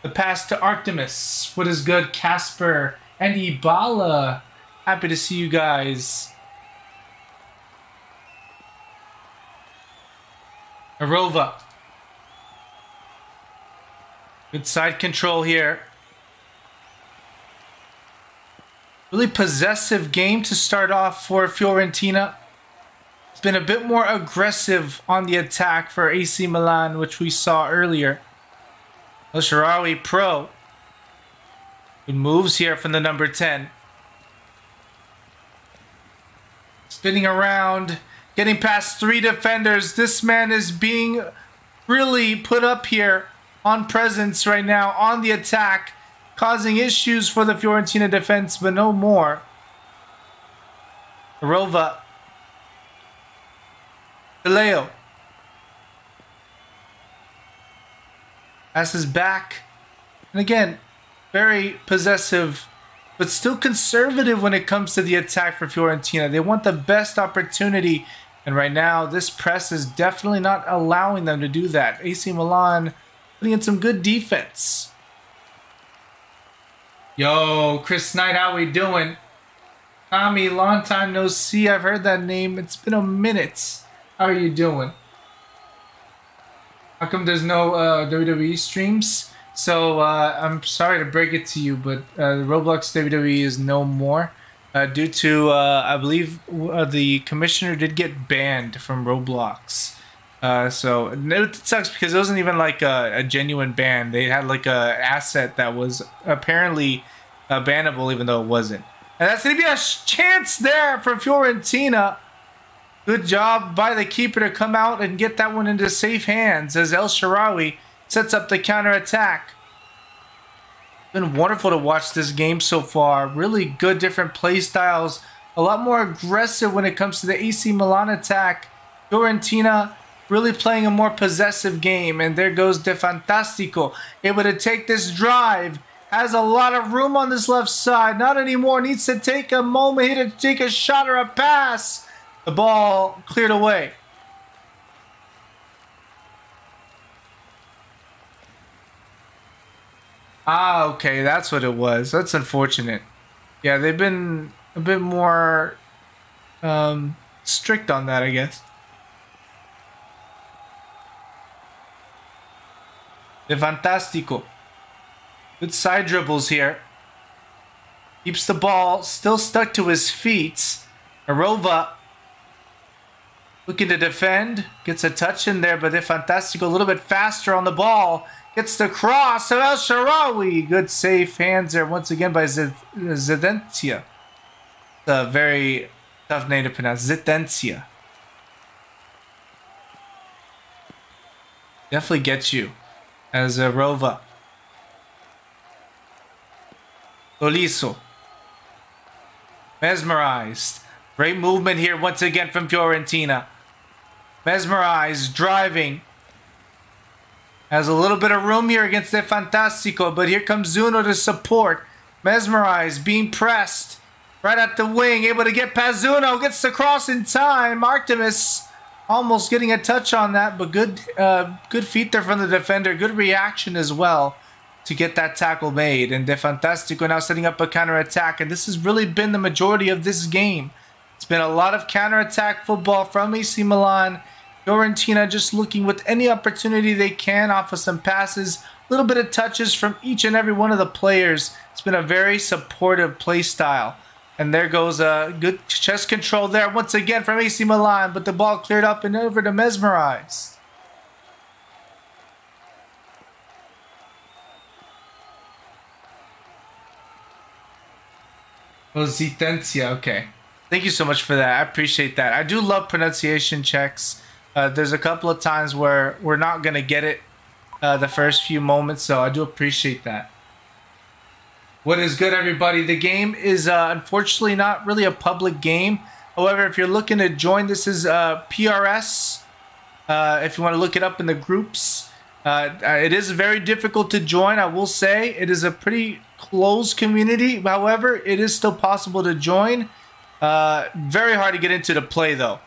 The pass to Artemis. What is good, Casper and Ibala? Happy to see you guys. Arova. Good side control here. Really possessive game to start off for Fiorentina. It's been a bit more aggressive on the attack for AC Milan, which we saw earlier. El Shaarawy pro. Good moves here from the number 10. Spinning around, getting past 3 defenders. This man is being really put up here on presence right now on the attack, causing issues for the Fiorentina defense, but no more. Arova. Leo. Passes back. And again, very possessive, but still conservative when it comes to the attack for Fiorentina. They want the best opportunity. And right now, this press is definitely not allowing them to do that. AC Milan putting in some good defense. Yo, Chris Knight, how we doing? Tommy, long time no see. I've heard that name. It's been a minute. How are you doing? How come there's no WWE streams? So I'm sorry to break it to you, but Roblox WWE is no more due to I believe the commissioner did get banned from Roblox. So it sucks because it wasn't even like a genuine ban. They had like a asset that was apparently bannable, even though it wasn't. And that's gonna be a chance there for Fiorentina. Good job by the keeper to come out and get that one into safe hands as El Shaarawy sets up the counter-attack. Been wonderful to watch this game so far. Really good different play styles. A lot more aggressive when it comes to the AC Milan attack. Fiorentina really playing a more possessive game. And there goes De Fantastico. Able to take this drive. Has a lot of room on this left side. Not anymore. Needs to take a moment here to take a shot or a pass. The ball cleared away. Ah, okay, that's what it was. That's unfortunate. Yeah, they've been a bit more strict on that, I guess. De Fantastico. Good side dribbles here. Keeps the ball still stuck to his feet. Arova looking to defend. Gets a touch in there, but De Fantastico a little bit faster on the ball. Gets the cross of El Shaarawy. Good safe hands there once again by Zidentia. A very tough name to pronounce. Zidentia. Definitely gets you as a Rova. Oliso. Mesmerized. Great movement here once again from Fiorentina. Mesmerized, driving. Has a little bit of room here against De Fantastico, but here comes Zuno to support. Mesmerized, being pressed. Right at the wing, able to get past Zuno. Gets the cross in time. Artemis almost getting a touch on that, but good feet there from the defender. Good reaction as well to get that tackle made. And De Fantastico now setting up a counter-attack. And this has really been the majority of this game. It's been a lot of counter-attack football from AC Milan. Fiorentina just looking with any opportunity they can off of some passes. A little bit of touches from each and every one of the players. It's been a very supportive play style. And there goes a good chest control there once again from AC Milan. But the ball cleared up and over to Mesmerized. Oh, Zitencia, okay. Thank you so much for that. I appreciate that. I do love pronunciation checks. There's a couple of times where we're not going to get it the first few moments, so I do appreciate that. What is good, everybody? The game is unfortunately not really a public game. However, if you're looking to join, this is PRS. If you want to look it up in the groups. It is very difficult to join, I will say. It is a pretty closed community. However, it is still possible to join. Very hard to get into the play, though.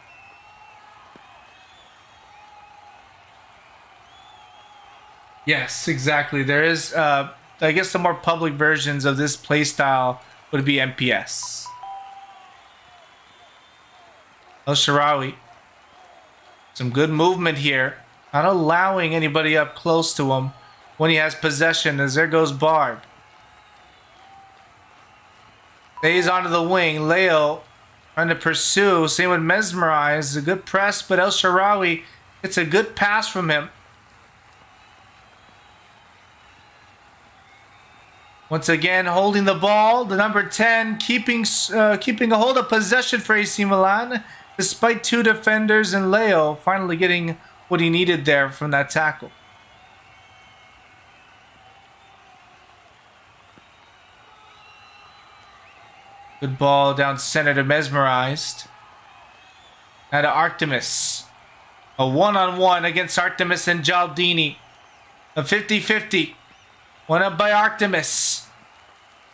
Yes, exactly. There is, I guess, the more public versions of this playstyle would be MPS. El Sharawi, some good movement here, not allowing anybody up close to him when he has possession. As there goes Barb. Stays onto the wing. Leo trying to pursue. Same with Mesmerize. A good press, but El Sharawi gets a good pass from him. Once again, holding the ball. The number 10 keeping a hold of possession for AC Milan, despite two defenders, and Leo finally getting what he needed there from that tackle. Good ball down center to Mesmerized. Now to Artemis. A one-on-one against Artemis and Gialdini. A 50-50. One up by Artemis,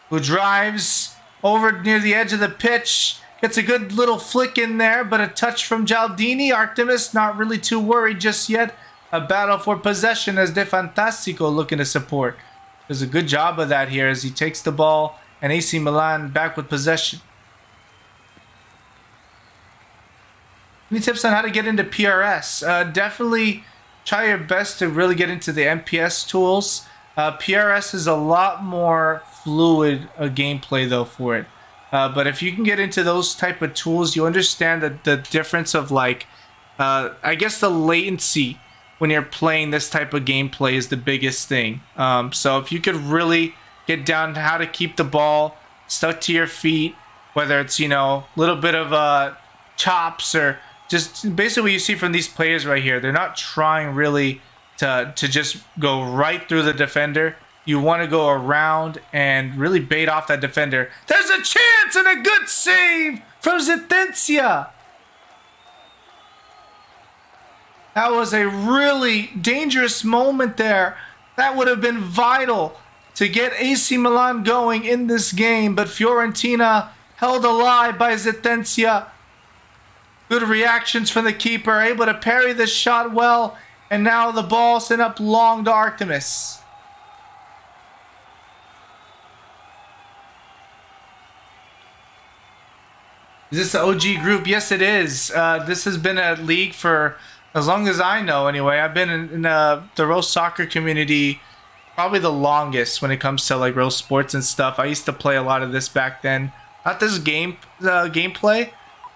who drives over near the edge of the pitch. Gets a good little flick in there, but a touch from Gialdini. Artemis not really too worried just yet. A battle for possession as De Fantastico looking to support. Does a good job of that here as he takes the ball and AC Milan back with possession. Any tips on how to get into PRS? Definitely try your best to really get into the MPS tools. PRS is a lot more fluid gameplay though for it. But if you can get into those type of tools, you understand that the difference of like, I guess the latency when you're playing this type of gameplay is the biggest thing. So if you could really get down to how to keep the ball stuck to your feet, whether it's, you know, a little bit of chops or just basically what you see from these players right here. They're not trying really to just go right through the defender. You want to go around and really bait off that defender. There's a chance and a good save from Zetencia. That was a really dangerous moment there. That would have been vital to get AC Milan going in this game, but Fiorentina held alive by Zetencia. Good reactions from the keeper, able to parry the shot well, and now the ball sent up long to Artemis. Is this the OG group? Yes, it is. This has been a league for as long as I know, anyway. I've been in the roast soccer community probably the longest when it comes to like roast sports and stuff. I used to play a lot of this back then. Not this gameplay.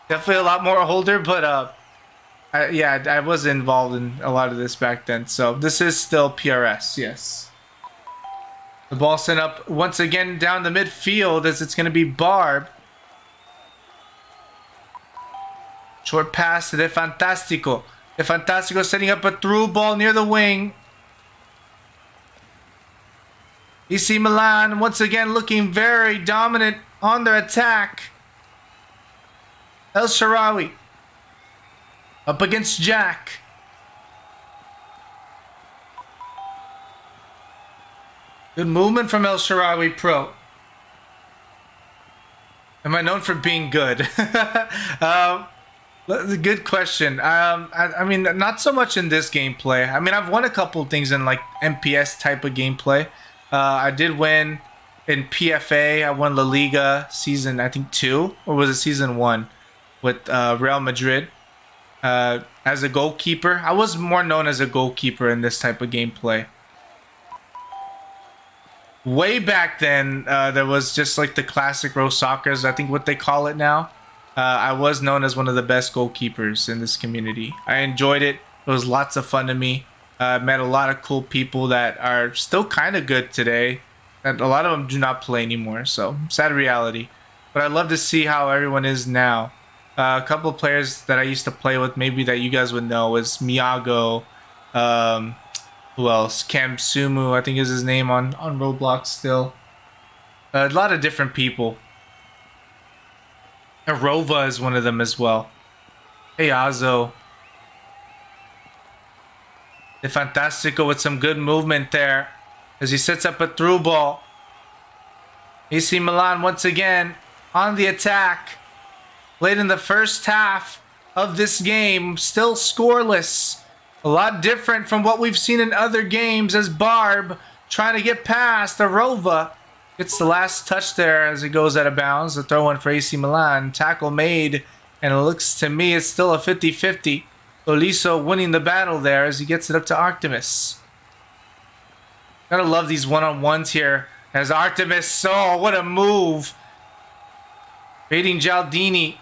Definitely a lot more older, but yeah, I was involved in a lot of this back then. So this is still PRS, yes. The ball sent up once again down the midfield as it's going to be Barb. Short pass to De Fantastico. De Fantastico setting up a through ball near the wing. AC Milan once again looking very dominant on their attack. El Sharawi up against Jack. Good movement from El Sharawi Pro. Am I known for being good? Good question. I mean, not so much in this gameplay. I mean, I've won a couple things in like MPS type of gameplay. I did win in PFA. I won La Liga season, I think 2, or was it season 1 with Real Madrid as a goalkeeper. I was more known as a goalkeeper in this type of gameplay. Way back then, there was just like the classic row soccers, I think what they call it now. I was known as one of the best goalkeepers in this community. I enjoyed it. It was lots of fun to me. I met a lot of cool people that are still kind of good today. And a lot of them do not play anymore, so sad reality. But I'd love to see how everyone is now. A couple of players that I used to play with, maybe that you guys would know, is Miyago. Who else? Cam Sumu, I think is his name on Roblox still. A lot of different people. Arova is one of them as well. Hey, Azo. De Fantastico with some good movement there as he sets up a through ball. AC Milan once again on the attack. Late in the first half of this game, still scoreless. A lot different from what we've seen in other games as Barb trying to get past Arova. Gets the last touch there as it goes out of bounds. The throw in for AC Milan. Tackle made, and it looks to me it's still a 50-50. Oliso winning the battle there as he gets it up to Artemis. Gotta love these one-on-ones here. As Artemis, oh, what a move. Baiting Gialdini.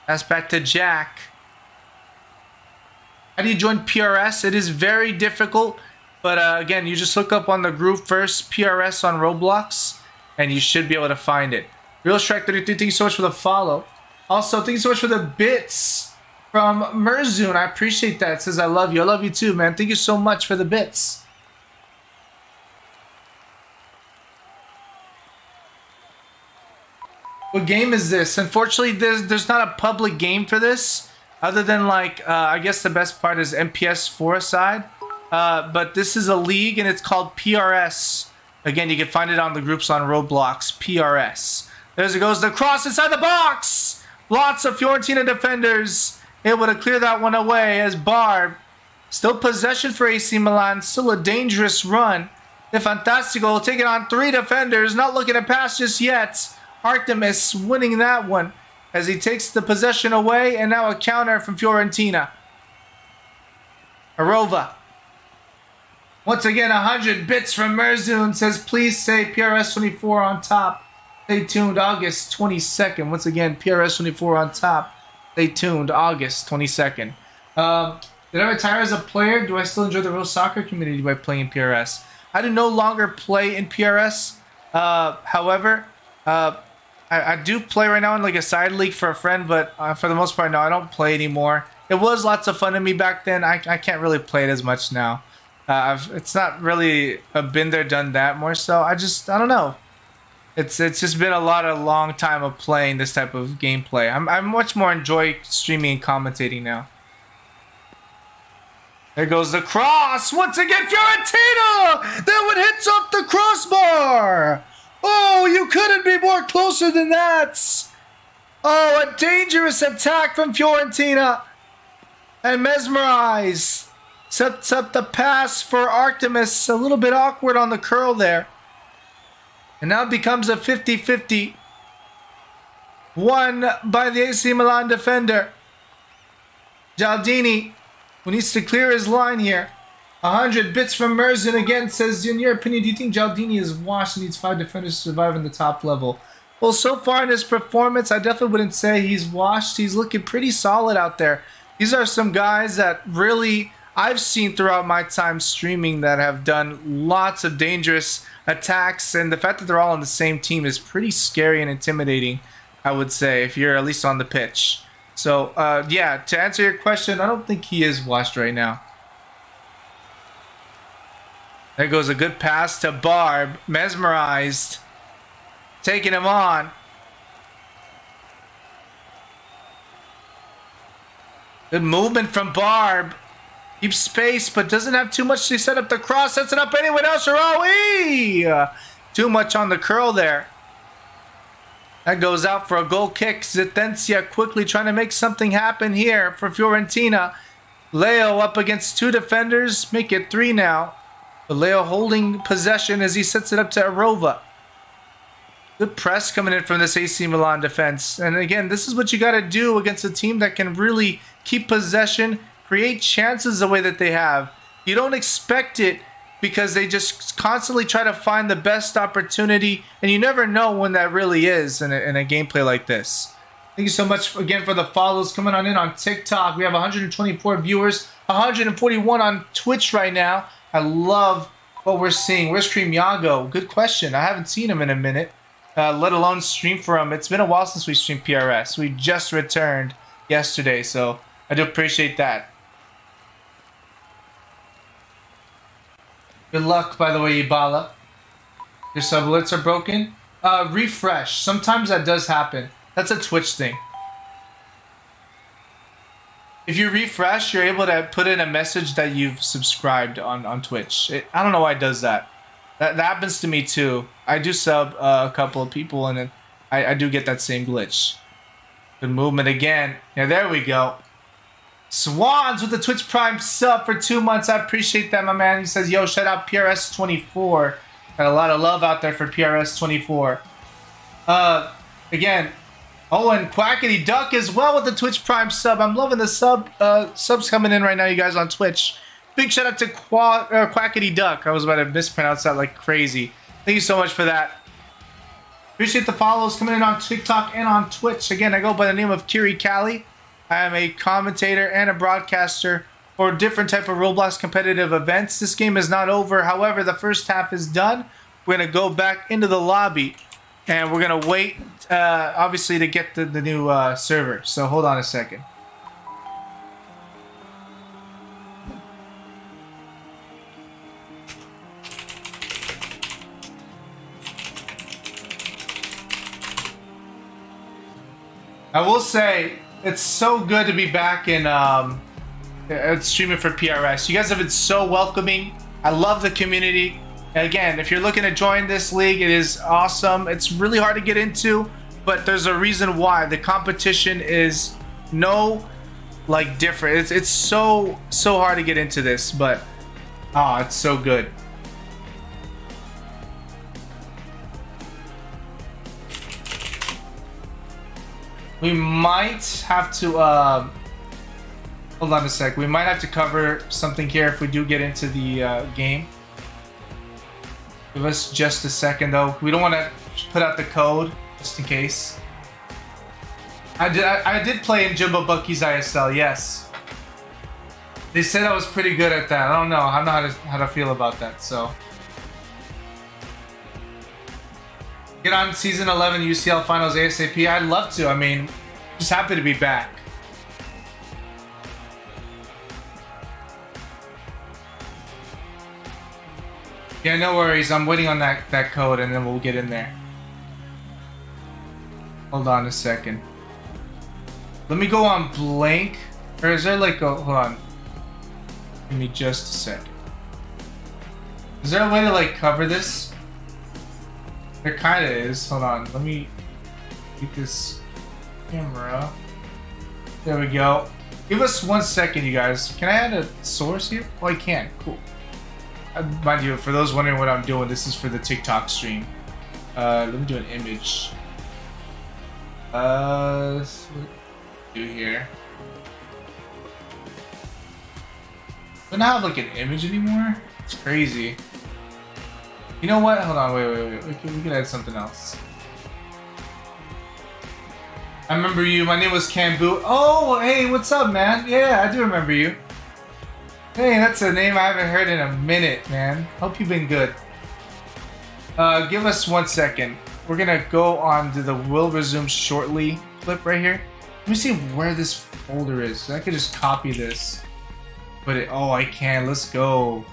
Pass back to Jack. How do you join PRS? It is very difficult. But again, you just look up on the group first, PRS on Roblox, and you should be able to find it. Real Strike 33, thank you so much for the follow. Also, thank you so much for the bits from Merzun. I appreciate that. It says I love you. I love you too, man. Thank you so much for the bits. What game is this? Unfortunately, there's not a public game for this, other than like, I guess the best part is MPS4 aside. But this is a league and it's called PRS. Again, you can find it on the groups on Roblox. PRS. There it goes. The cross inside the box. Lots of Fiorentina defenders able to clear that one away as Barb. Still possession for AC Milan. Still a dangerous run. De Fantastico taking on 3 defenders. Not looking to pass just yet. Artemis winning that one as he takes the possession away. And now a counter from Fiorentina. Arova. Once again, 100 bits from Merzun says, please say PRS24 on top. Stay tuned, August 22nd. Once again, PRS24 on top. Stay tuned, August 22nd. Did I retire as a player? Do I still enjoy the real soccer community by playing PRS? I do no longer play in PRS. However, I do play right now in like a side league for a friend, but for the most part, no, I don't play anymore. It was lots of fun to me back then. I can't really play it as much now. It's not really a been there, done that more so. I don't know. It's just been a long time of playing this type of gameplay. I much more enjoy streaming and commentating now. There goes the cross. Once again, Fiorentina! That one hits off the crossbar! Oh, you couldn't be more closer than that! Oh, a dangerous attack from Fiorentina! And Mesmerize sets up the pass for Artemis. A little bit awkward on the curl there. And now it becomes a 50-50. Won by the AC Milan defender. Gialdini, who needs to clear his line here. 100 bits from Merzun again says, in your opinion, do you think Gialdini is washed and needs 5 defenders to survive in the top level? Well, so far in his performance, I definitely wouldn't say he's washed. He's looking pretty solid out there. These are some guys that really I've seen throughout my time streaming that have done lots of dangerous attacks, and the fact that they're all on the same team is pretty scary and intimidating, I would say, if you're at least on the pitch. So, yeah, to answer your question, I don't think he is washed right now. There goes a good pass to Barb. Mesmerized. Taking him on. Good movement from Barb. Keeps space, but doesn't have too much to set up the cross. Sets it up anyway. El Shaarawy! Too much on the curl there. That goes out for a goal kick. Zitencia quickly trying to make something happen here for Fiorentina. Leo up against 2 defenders. Make it 3 now. But Leo holding possession as he sets it up to Arova. Good press coming in from this AC Milan defense. And again, this is what you got to do against a team that can really keep possession, create chances the way that they have. You don't expect it because they just constantly try to find the best opportunity, and you never know when that really is in a gameplay like this. Thank you so much again for the follows coming on in on TikTok. We have 124 viewers, 141 on Twitch right now. I love what we're seeing. Where's Stream Yago? Good question. I haven't seen him in a minute, let alone stream for him. It's been a while since we streamed PRS. We just returned yesterday, so I do appreciate that. Good luck, by the way, Ibala. Your sublets are broken. Refresh. Sometimes that does happen. That's a Twitch thing. If you refresh, you're able to put in a message that you've subscribed on Twitch. I don't know why it does that. That happens to me too. I do sub a couple of people, and then I do get that same glitch. Good movement again. Yeah, there we go. Swans with the Twitch Prime sub for 2 months. I appreciate that, my man. He says, yo, shout out PRS 24. Got a lot of love out there for PRS 24. Again, oh, and Quackity Duck as well with the Twitch Prime sub. I'm loving the subs coming in right now, you guys, on Twitch. Big shout out to Quackity Duck. I was about to mispronounce that like crazy. Thank you so much for that. Appreciate the follows coming in on TikTok and on Twitch. Again, I go by the name of Kiri Cali. I am a commentator and a broadcaster for different type of Roblox competitive events. This game is not over. However, the first half is done. We're going to go back into the lobby. And we're going to wait, obviously, to get the new server. So hold on a second. I will say, it's so good to be back in streaming for PRS. You guys have been so welcoming. I love the community. Again, if you're looking to join this league, it is awesome. It's really hard to get into, but there's a reason why. The competition is different. It's so hard to get into this, but it's so good. We might have to, hold on a sec. We might have to cover something here if we do get into the game. Give us just a second, though. We don't want to put out the code, just in case. I did play in Jumbo Bucky's ISL, yes. They said I was pretty good at that. I don't know. I don't know how to feel about that, so. Get on Season 11 UCL Finals ASAP. I'd love to. I mean, just happy to be back. Yeah, no worries. I'm waiting on that code and then we'll get in there. Hold on a second. Let me go on blank. Or is there like a... Hold on. Give me just a second. Is there a way to like cover this? There kind of is. Hold on. Let me get this camera. There we go. Give us 1 second, you guys. Can I add a source here? Oh, I can. Cool. Mind you, for those wondering what I'm doing, this is for the TikTok stream. Let me do an image. What do here? I don't have like an image anymore. It's crazy. You know what? Hold on, wait. We can add something else. I remember you. My name was Cambu. Oh, hey, what's up, man? Yeah, I do remember you. Hey, that's a name I haven't heard in a minute, man. Hope you've been good. Give us 1 second. We're gonna go on to the will resume shortly clip right here. Let me see where this folder is. I could just copy this. Put it. Oh, I can. Let's go.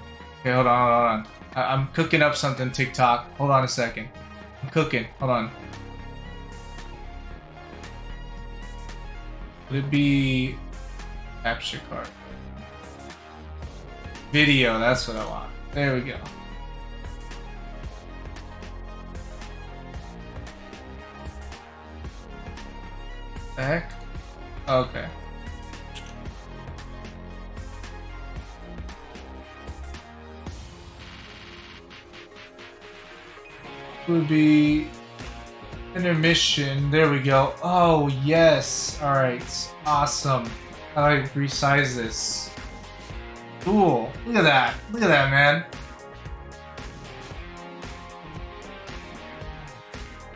Okay, hold on. I'm cooking up something, TikTok. Hold on a second. I'm cooking. Hold on. Would it be capture card? Video, that's what I want. There we go. The heck? Okay. Would be intermission. There we go. Oh yes. All right. Awesome. How do I resize this? Cool. Look at that. Look at that, man.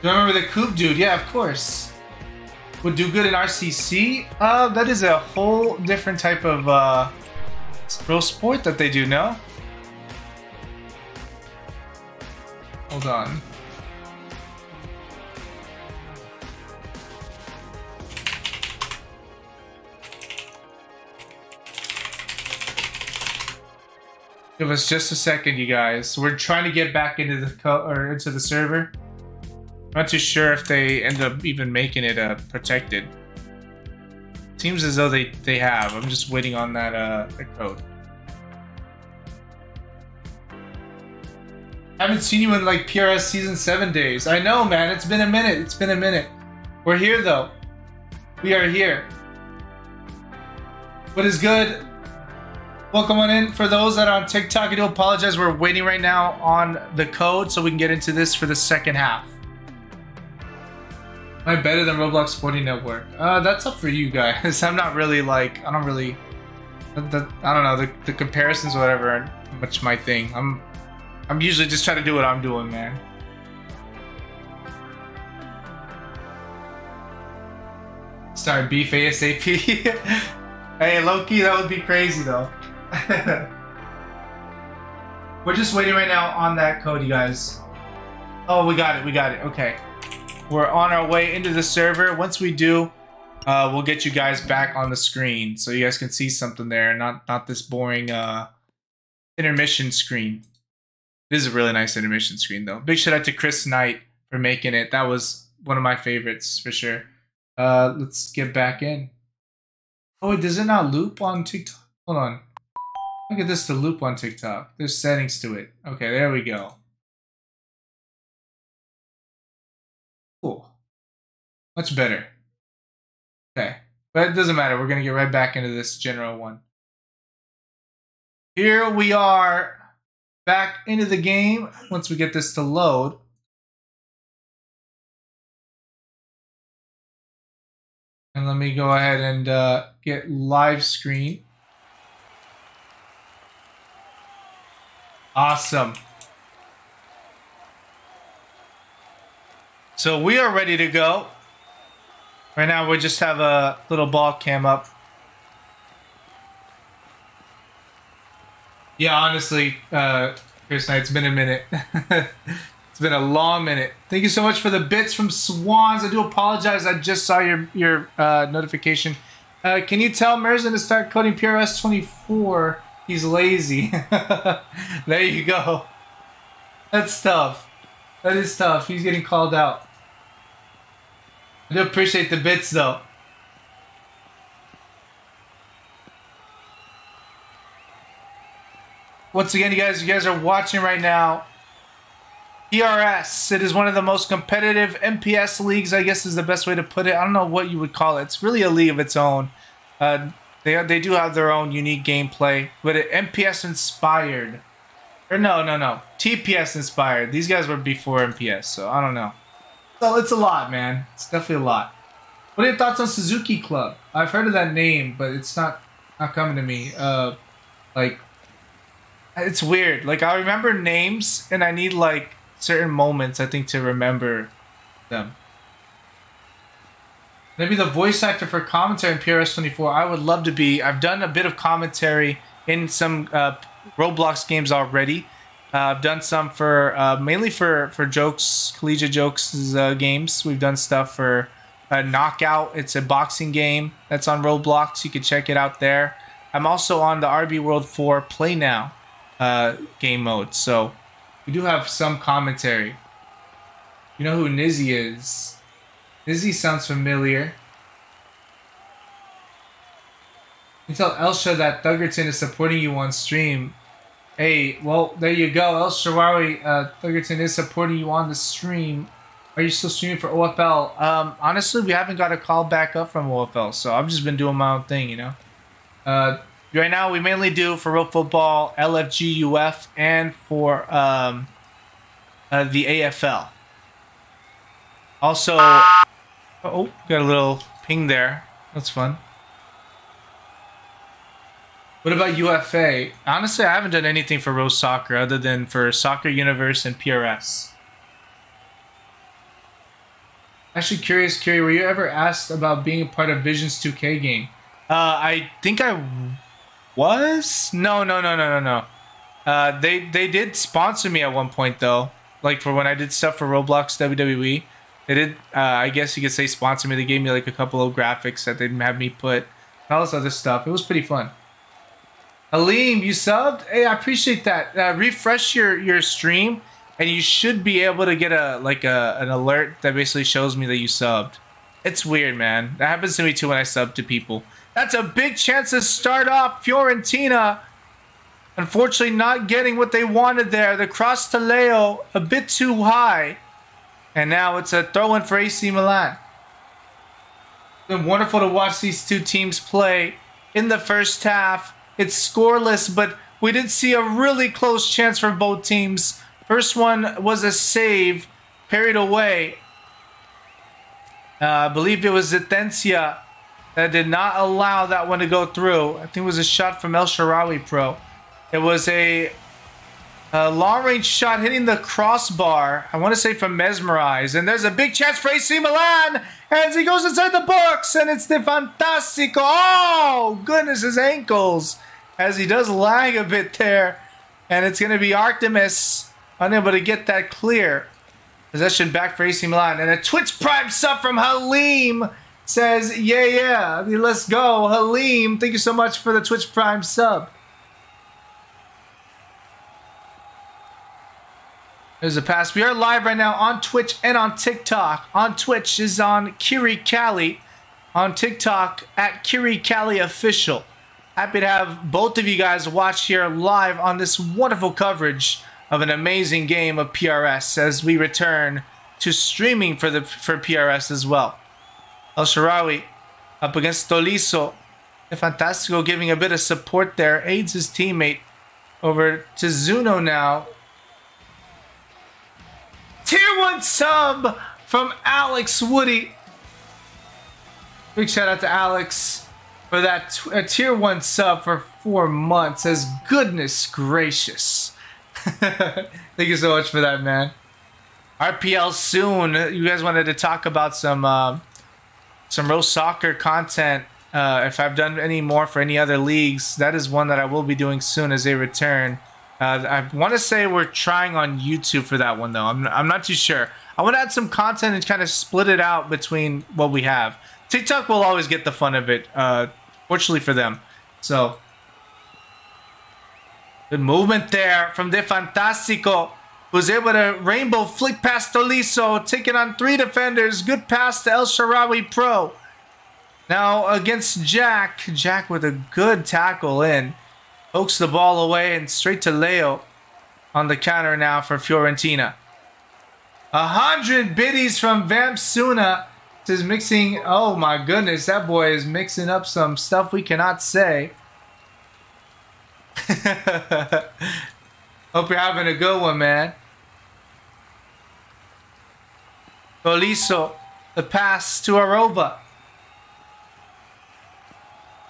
Do you remember the Coop dude? Yeah, of course. Would do good in RCC? That is a whole different type of pro sport that they do, no? Hold on. Give us just a second, you guys. We're trying to get back into the server. I'm not too sure if they end up even making it protected. Seems as though they have. I'm just waiting on that code. I haven't seen you in like PRS Season 7 days. I know, man. It's been a minute. It's been a minute. We're here, though. We are here. What is good? Welcome on in. For those that are on TikTok, I do apologize. We're waiting right now on the code so we can get into this for the second half. Am I better than Roblox Sporting Network? That's up for you guys. I'm not really like, I don't really, I don't know, the comparisons or whatever aren't much my thing. I'm usually just trying to do what I'm doing, man. Start beef ASAP. Hey, low-key, that would be crazy though. We're just waiting right now on that code, you guys. Oh, we got it, okay. We're on our way into the server. Once we do, we'll get you guys back on the screen so you guys can see something there, not this boring intermission screen. This is a really nice intermission screen though. Big shout out to Chris Knight for making it. That was one of my favorites for sure. Let's get back in. Oh wait, does it not loop on TikTok? Hold on. Look at this to loop on TikTok. There's settings to it. Okay, there we go. Cool. Much better. Okay. But it doesn't matter. We're going to get right back into this general one. Here we are back into the game once we get this to load. And let me go ahead and get live screen. Awesome. So we are ready to go. Right now we just have a little ball cam up. Yeah, honestly, Chris Knight, it's been a minute. It's been a long minute. Thank you so much for the bits from Swans. I do apologize. I just saw your notification. Can you tell Merzin to start coding PRS 24? He's lazy. There you go. That's tough. That is tough. He's getting called out. I do appreciate the bits though. Once again, you guys are watching right now. PRS. It is one of the most competitive MPS leagues, I guess is the best way to put it. I don't know what you would call it. It's really a league of its own. They do have their own unique gameplay, but MPS inspired. Or no. TPS inspired. These guys were before MPS, so I don't know. So it's a lot, man. It's definitely a lot. What are your thoughts on Suzuki Club? I've heard of that name, but it's not coming to me. Like, it's weird. Like, I remember names, and I need, like, certain moments, I think, to remember them. Maybe the voice actor for commentary in PRS 24. I would love to be. I've done a bit of commentary in some Roblox games already. I've done some for mainly for Jokes, Collegiate Jokes games. We've done stuff for Knockout. It's a boxing game that's on Roblox. You can check it out there. I'm also on the RB World 4 Play Now game mode. So we do have some commentary. You know who Nizzy is? Nizzy sounds familiar. You tell Elsha that Thuggerton is supporting you on stream. Hey, well, there you go. El Shawari, Thuggerton is supporting you on the stream. Are you still streaming for OFL? Honestly, we haven't got a call back up from OFL, so I've just been doing my own thing, you know. Right now, we mainly do for Real Football, LFG, UF, and for the AFL. Also, oh, got a little ping there. That's fun. What about UFA? Honestly, I haven't done anything for Rose Soccer other than for Soccer Universe and PRS. Actually, curious, Kiri, were you ever asked about being a part of Vision's 2K game? I think I was? No. They did sponsor me at one point, though. Like, for when I did stuff for Roblox WWE. They did, I guess you could say, sponsor me. They gave me, like, a couple of graphics that they'd have me put. And all this other stuff. It was pretty fun. Aleem, you subbed? Hey, I appreciate that. Refresh your stream, and you should be able to get an alert that basically shows me that you subbed. It's weird, man. That happens to me too when I sub to people. That's a big chance to start off. Fiorentina, unfortunately, not getting what they wanted there. The cross to Leo, a bit too high. And now it's a throw-in for AC Milan. It's been wonderful to watch these two teams play. in the first half. It's scoreless, but we did see a really close chance for both teams. First one was a save, parried away. I believe it was Zatencia that did not allow that one to go through. I think it was a shot from El Shaarawy Pro. It was a long-range shot hitting the crossbar. I want to say from Mesmerize. And there's a big chance for AC Milan as he goes inside the box. And it's the Fantastico. Oh, goodness, his ankles. As he does lag a bit there. And it's going to be Artemis unable to get that clear. Possession back for AC Milan. And a Twitch Prime sub from Halim says, yeah, let's go. Halim, thank you so much for the Twitch Prime sub. There's a pass. We are live right now on Twitch and on TikTok. On Twitch is on Kiri Cali. On TikTok at Kiri Cali Official. Happy to have both of you guys watch here live on this wonderful coverage of an amazing game of PRS as we return to streaming for PRS as well. El Shaarawy up against Tolisso. The Fantastico giving a bit of support there. Aids his teammate. Over to Zuno now. Tier 1 sub from Alex Woody. Big shout out to Alex for that Tier 1 sub for 4 months. Says, goodness gracious. Thank you so much for that, man. RPL soon. You guys wanted to talk about some real soccer content. If I've done any more for any other leagues, that is one that I will be doing soon as they return. I want to say we're trying on YouTube for that one, though. I'm not too sure. I want to add some content and kind of split it out between what we have. TikTok will always get the fun of it, fortunately for them. So, good movement there from De Fantastico, who's able to rainbow flick past Tolisso, taking on 3 defenders. Good pass to El Shaarawy Pro. Now against Jack. Jack with a good tackle in. Pokes the ball away and straight to Leo on the counter now for Fiorentina. 100 biddies from Vampsuna. Is mixing. Oh my goodness, that boy is mixing up some stuff we cannot say. Hope you're having a good one, man. Tolisso, the pass to Arova.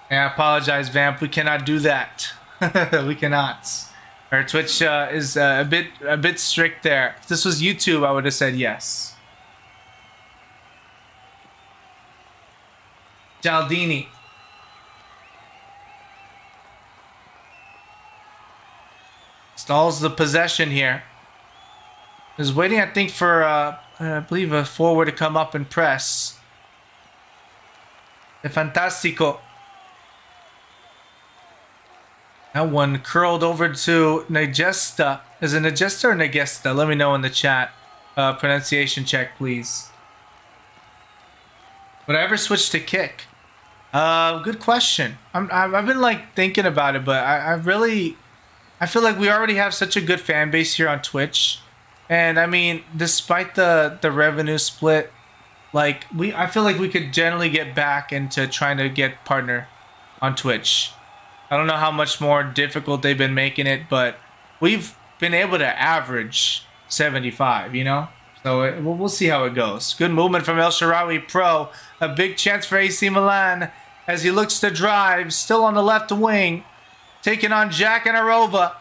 Yeah, I apologize, Vamp. We cannot do that. We cannot. Our Twitch is a bit strict there. If this was YouTube, I would have said yes. Gialdini. Stalls the possession here. Is waiting, I think, for I believe a forward to come up and press. The Fantastico. That one curled over to Negesta. Is it Negesta or Negesta? Let me know in the chat. Pronunciation check, please. Would I ever switch to kick? Good question. I've been like thinking about it, but I feel like we already have such a good fan base here on Twitch, and I mean, despite the revenue split, like I feel like we could generally get back into trying to get partner on Twitch. I don't know how much more difficult they've been making it, but we've been able to average 75, you know? So we'll see how it goes. Good movement from El Shaarawy Pro. A big chance for AC Milan as he looks to drive. Still on the left wing. Taking on Jack and Arova.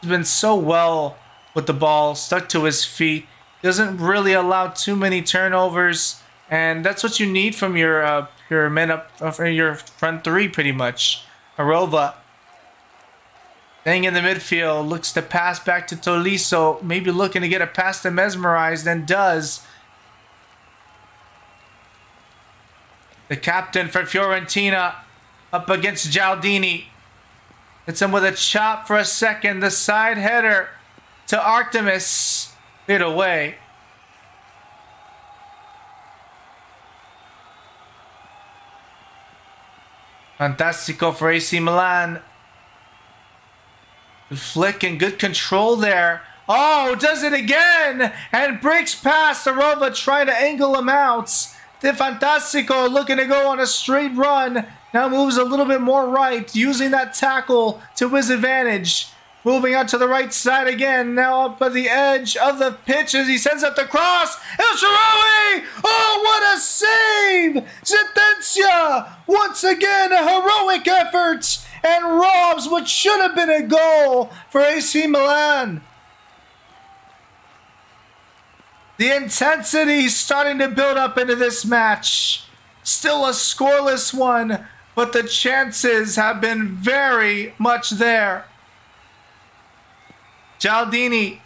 He's been so well with the ball. Stuck to his feet. Doesn't really allow too many turnovers. And that's what you need from your men up, your front three pretty much. Arova. Staying in the midfield, looks to pass back to Tolisso, maybe looking to get a pass to Mesmerize, then does. The captain for Fiorentina up against Gialdini. Hits him with a chop for a second. The side header to Artemis. Hit away. Fantastico for AC Milan. Flick and good control there. Oh, does it again! And breaks past Arova trying to angle him out. De Fantastico looking to go on a straight run. Now moves a little bit more right, using that tackle to his advantage. Moving out to the right side again, now up at the edge of the pitch as he sends up the cross. El Shaarawy! Oh, what a save! Zendencia! Once again, a heroic effort and robs what should have been a goal for AC Milan. The intensity starting to build up into this match. Still a scoreless one, but the chances have been very much there. Gialdini.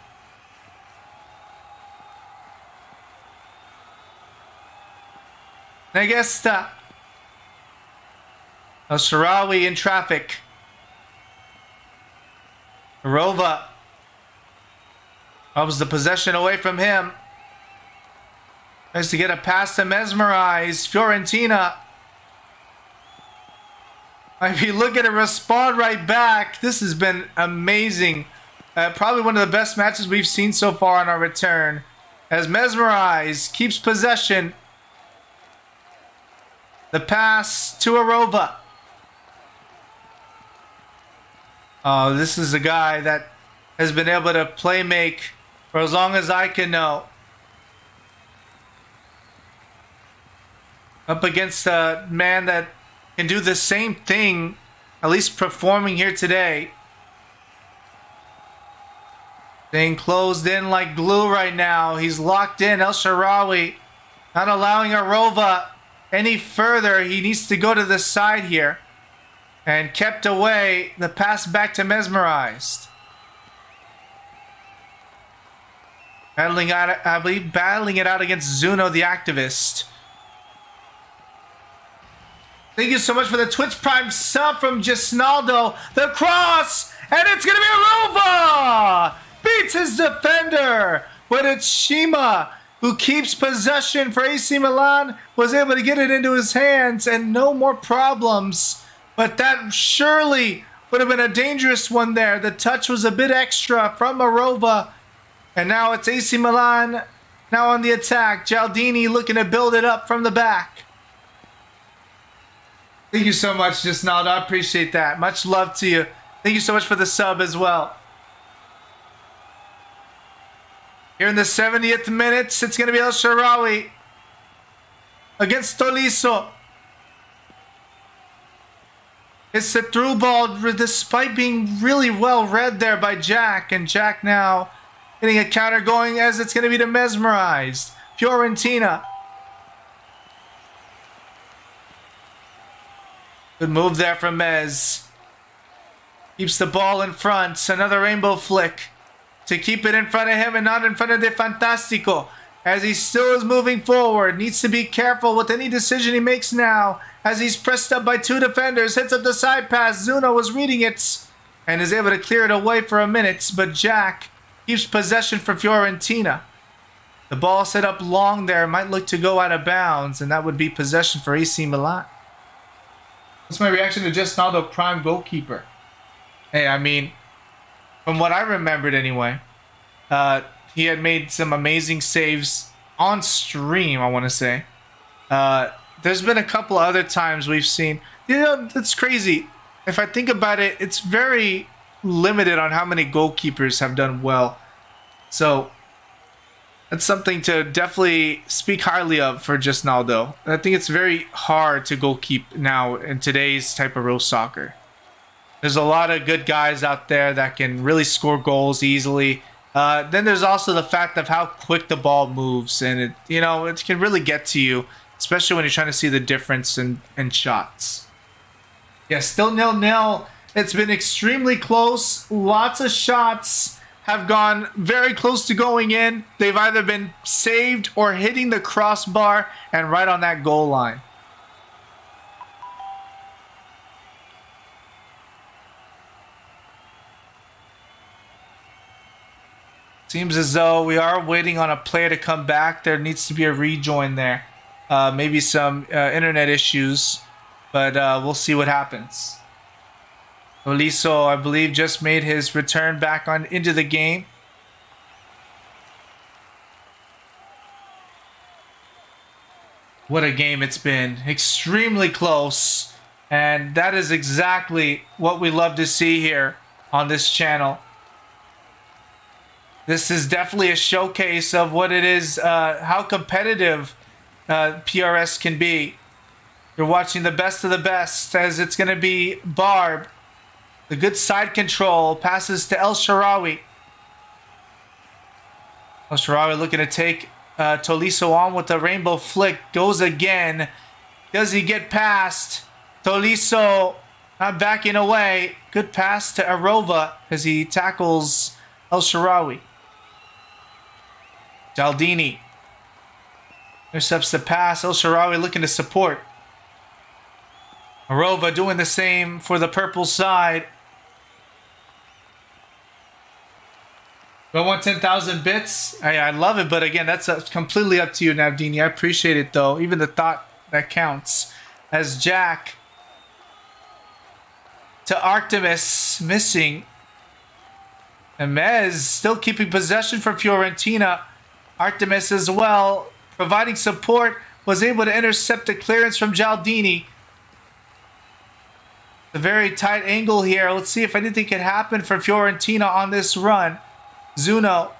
Negesta. El Shaarawy in traffic. Rova. Rubs the possession away from him. Tries to get a pass to Mesmerize. Fiorentina. If you look at it, respond right back. This has been amazing. Probably one of the best matches we've seen so far on our return. As Mesmerize keeps possession. The pass to Arova. Oh, this is a guy that has been able to play make for as long as I can know. Up against a man that can do the same thing, at least performing here today. Staying closed in like glue right now. He's locked in. El Shaarawy not allowing Arova any further. He needs to go to the side here. And kept away. The pass back to Mesmerized. Battling out, I believe, battling it out against Zuno the activist. Thank you so much for the Twitch Prime sub from Gisnaldo. The cross! And it's going to be Arova! Beats his defender, but it's Shima who keeps possession for AC Milan, was able to get it into his hands and no more problems. But that surely would have been a dangerous one there. The touch was a bit extra from Arova, and now it's AC Milan now on the attack. Gialdini looking to build it up from the back. Thank you so much, Gisnaldo. I appreciate that. Much love to you. Thank you so much for the sub as well. Here in the 70th minute, it's going to be El Shaarawy against Tolisso. It's a through ball despite being really well read there by Jack. And Jack now getting a counter going as it's going to be to Mesmerized. Fiorentina. Good move there from Mez. Keeps the ball in front. Another rainbow flick to keep it in front of him and not in front of De Fantastico. As he still is moving forward. Needs to be careful with any decision he makes now. As he's pressed up by two defenders. Hits up the side pass. Zuno was reading it. And is able to clear it away for a minute. But Jack keeps possession for Fiorentina. The ball set up long there. Might look to go out of bounds. And that would be possession for AC Milan. That's my reaction to Gisnaldo, prime goalkeeper. Hey, I mean, from what I remembered anyway, he had made some amazing saves on stream, I want to say. There's been a couple other times we've seen, you know, it's crazy. If I think about it, it's very limited on how many goalkeepers have done well. So that's something to definitely speak highly of for Gisnaldo. I think it's very hard to goalkeep now in today's type of real soccer. There's a lot of good guys out there that can really score goals easily. Then there's also the fact of how quick the ball moves, and it can really get to you, especially when you're trying to see the difference in shots. Yeah, still 0-0. It's been extremely close. Lots of shots have gone very close to going in. They've either been saved or hitting the crossbar and right on that goal line. Seems as though we are waiting on a player to come back. There needs to be a rejoin there. Maybe some internet issues, but we'll see what happens. Tolisso, I believe, just made his return back into the game. What a game it's been. Extremely close. And that is exactly what we love to see here on this channel. This is definitely a showcase of what it is, how competitive PRS can be. You're watching the best of the best, as it's going to be Barb. The good side control passes to El Shaarawy. El Shaarawy looking to take Tolisso on with the rainbow flick. Goes again. Does he get past? Tolisso not backing away. Good pass to Arova as he tackles El Shaarawy. Gialdini intercepts the pass. El Shaarawy looking to support. Arova doing the same for the purple side. Do I want 10,000 bits? I love it, but again, that's completely up to you, Navdini. I appreciate it, though. Even the thought that counts. As Jack to Artemis, missing. And Mez still keeping possession for Fiorentina. Artemis as well, providing support, was able to intercept the clearance from Gialdini. A very tight angle here. Let's see if anything can happen for Fiorentina on this run. Zuno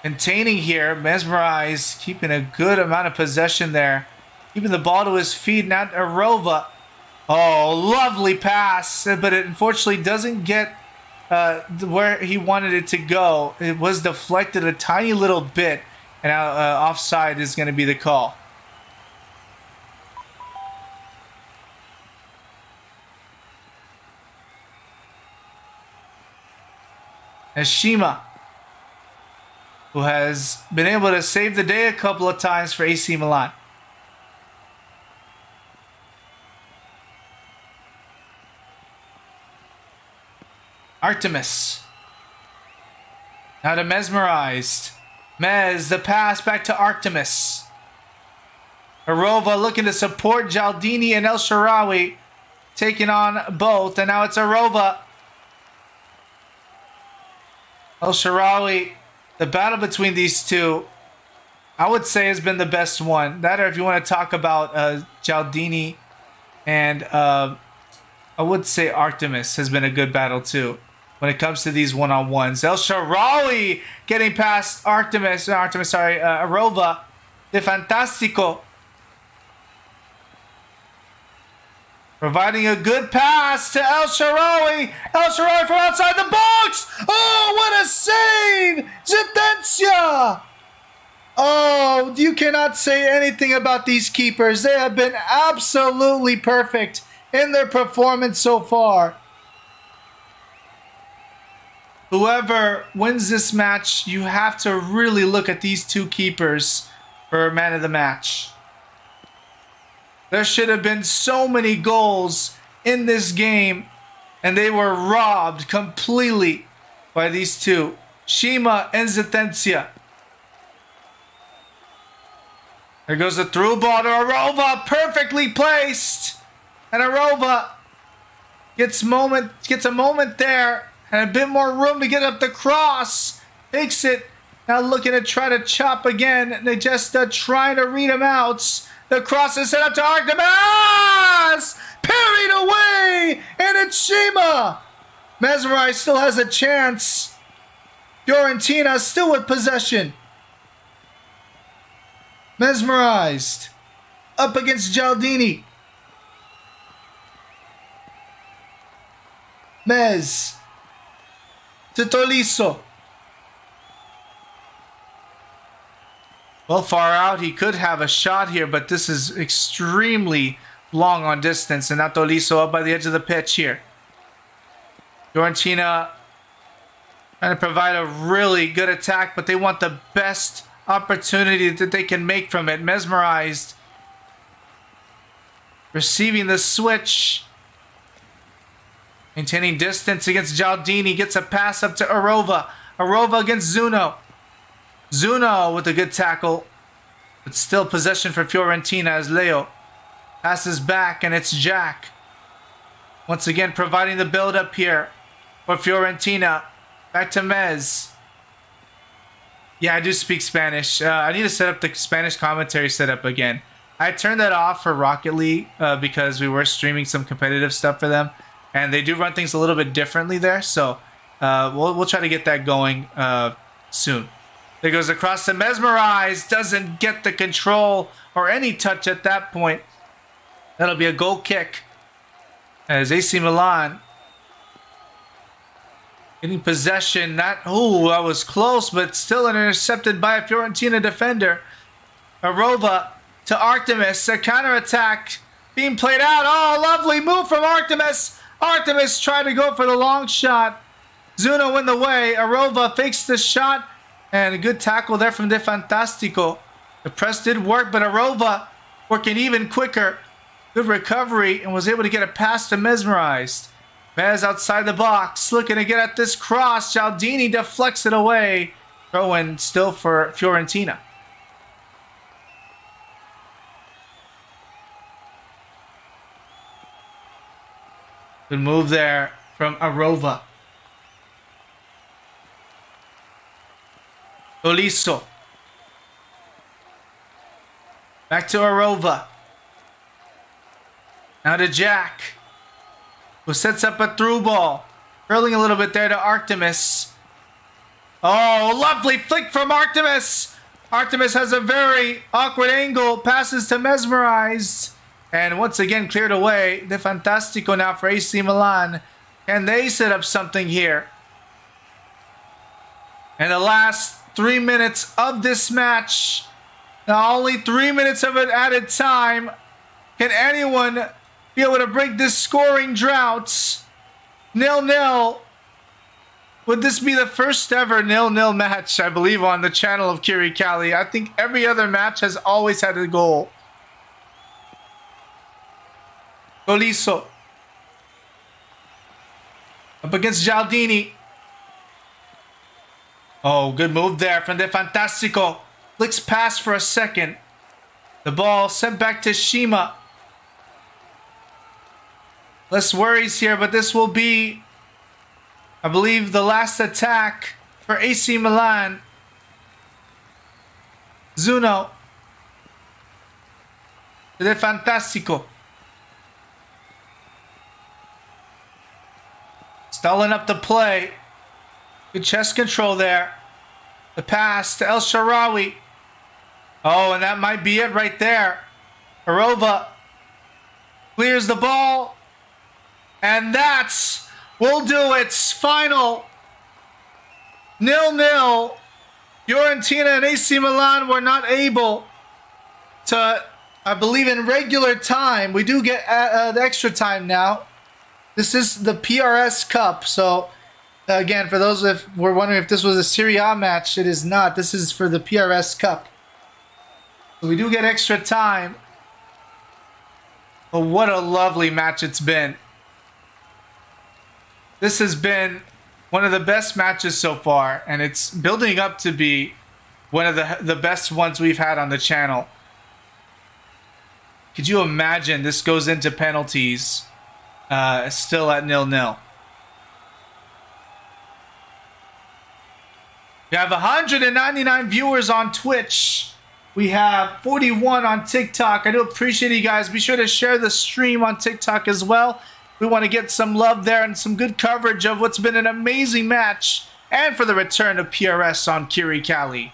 containing here. Mesmerized, keeping a good amount of possession there. Keeping the ball to his feet. Now Arova. Oh, lovely pass. But it unfortunately doesn't get where he wanted it to go. It was deflected a tiny little bit. And now offside is going to be the call. As Shima, who has been able to save the day a couple of times for AC Milan. Artemis. Now to Mesmerized. Mez, the pass back to Artemis. Arova looking to support Gialdini and El Shaarawy. Taking on both. And now it's Arova. El Shaarawy, the battle between these two, I would say has been the best one. That, or if you want to talk about Gialdini and I would say Artemis has been a good battle too when it comes to these one-on-ones. El Shaarawy getting past Arova. De Fantastico. Providing a good pass to El Shaarawy. El Shaarawy from outside the box. Oh, what a save! Zatencia! Oh, you cannot say anything about these keepers. They have been absolutely perfect in their performance so far. Whoever wins this match, you have to really look at these two keepers for man of the match. There should have been so many goals in this game, and they were robbed completely by these two. Shima and Zatencia. There goes the through ball to Arova, perfectly placed. And Arova gets a moment there, and a bit more room to get up the cross. Takes it. Now looking to try to chop again. They just trying to read him out. The cross is set up to Artemis! Parried away! And it's Shima! Mesmerized still has a chance. Fiorentina still with possession. Mesmerized. Up against Gialdini. Mez. To Tolisso. Well, far out, he could have a shot here, but this is extremely long on distance. And now Tolisso up by the edge of the pitch here. Fiorentina trying to provide a really good attack, but they want the best opportunity that they can make from it. Mesmerized. Receiving the switch. Maintaining distance against Gialdini. Gets a pass up to Arova. Arova against Zuno. Zuno with a good tackle. But still possession for Fiorentina as Leo passes back, and it's Jack. Once again providing the build-up here for Fiorentina. Back to Mez. Yeah, I do speak Spanish. I need to set up the Spanish commentary setup again. I turned that off for Rocket League because we were streaming some competitive stuff for them, and they do run things a little bit differently there. So we'll try to get that going soon. There goes across to Mesmerize. Doesn't get the control or any touch at that point. That'll be a goal kick as AC Milan getting possession. That was close, but still intercepted by a Fiorentina defender. Arova to Artemis. A counterattack being played out. Oh, lovely move from Artemis. Artemis tried to go for the long shot. Zuno in the way. Arova fakes the shot. And a good tackle there from De Fantastico. The press did work, but Arova working even quicker. Good recovery and was able to get a pass to Mesmerized. Mez outside the box, looking to get at this cross. Gialdini deflects it away. Throw in still for Fiorentina. Good move there from Arova. Oliso. Back to Arova. Now to Jack, who sets up a through ball. Curling a little bit there to Artemis. Oh, lovely flick from Artemis. Artemis has a very awkward angle. Passes to Mesmerized. And once again cleared away. De Fantastico now for AC Milan. Can they set up something here? And the last 3 minutes of this match. Now only 3 minutes of it added time. Can anyone be able to break this scoring drought? 0-0. Would this be the first ever 0-0 match, I believe, on the channel of Kiri Kali? I think every other match has always had a goal. Oliso. Up against Gialdini. Oh, good move there from De Fantastico. Flicks past for a second. The ball sent back to Shima. Less worries here, but this will be, I believe, the last attack for AC Milan. Zuno. De Fantastico. Stalling up the play. Good chest control there. The pass to El Shaarawy. Oh, and that might be it right there. Arova clears the ball. And that's will do it. Final 0-0. Fiorentina and AC Milan were not able to, I believe, in regular time. We do get the extra time now. This is the PRS Cup. So, again, for those that were wondering if this was a Serie A match, it is not. This is for the PRS Cup. So we do get extra time. But what a lovely match it's been. This has been one of the best matches so far, and it's building up to be one of the best ones we've had on the channel. Could you imagine this goes into penalties, still at 0-0? We have 199 viewers on Twitch. We have 41 on TikTok. I do appreciate you guys. Be sure to share the stream on TikTok as well. We want to get some love there and some good coverage of what's been an amazing match and for the return of PRS on Kiri Kali.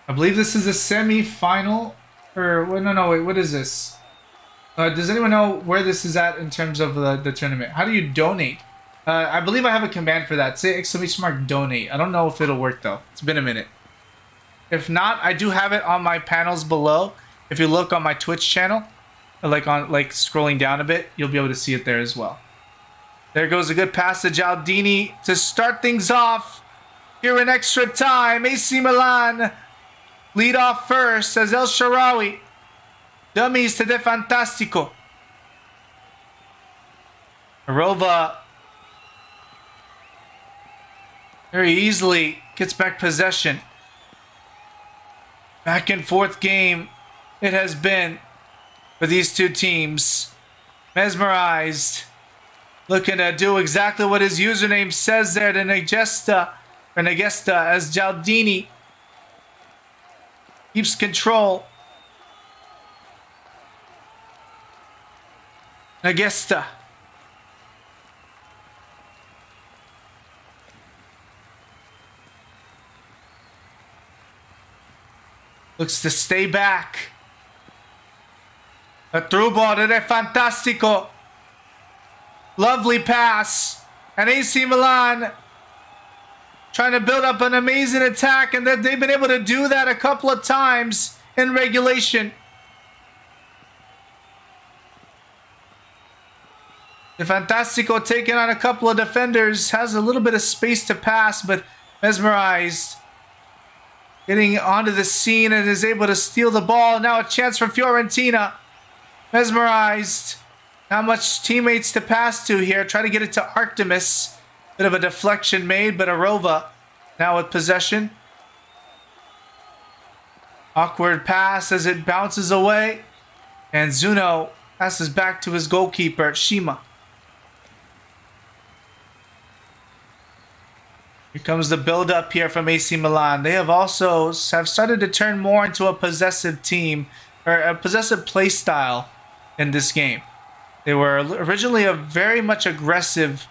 I believe this is a semi-final. Or, no, wait, what is this? Does anyone know where this is at in terms of the tournament? How do you donate? I believe I have a command for that. Say exclamation mark donate. I don't know if it'll work though. It's been a minute. If not, I do have it on my panels below. If you look on my Twitch channel, like scrolling down a bit, you'll be able to see it there as well. There goes a good pass to Gialdini to start things off. Here in extra time, AC Milan lead off first as El Shaarawy. Dummies to De Fantastico. Arova very easily gets back possession. Back and forth game it has been for these two teams. Mesmerized. Looking to do exactly what his username says there to Negesta, or Negesta, as Gialdini keeps control. Negesta. Looks to stay back. A through ball to De Fantastico. Lovely pass. And AC Milan trying to build up an amazing attack, and that they've been able to do that a couple of times in regulation. De Fantastico taking on a couple of defenders, has a little bit of space to pass, but mesmerized. Getting onto the scene and is able to steal the ball. Now a chance for Fiorentina. Mesmerized. Not much teammates to pass to here. Try to get it to Artemis. Bit of a deflection made, but Arova now with possession. Awkward pass as it bounces away. And Zuno passes back to his goalkeeper, Shima. Here comes the build-up here from AC Milan. They have also started to turn more into a possessive team, or a possessive play style in this game. They were originally a very much aggressive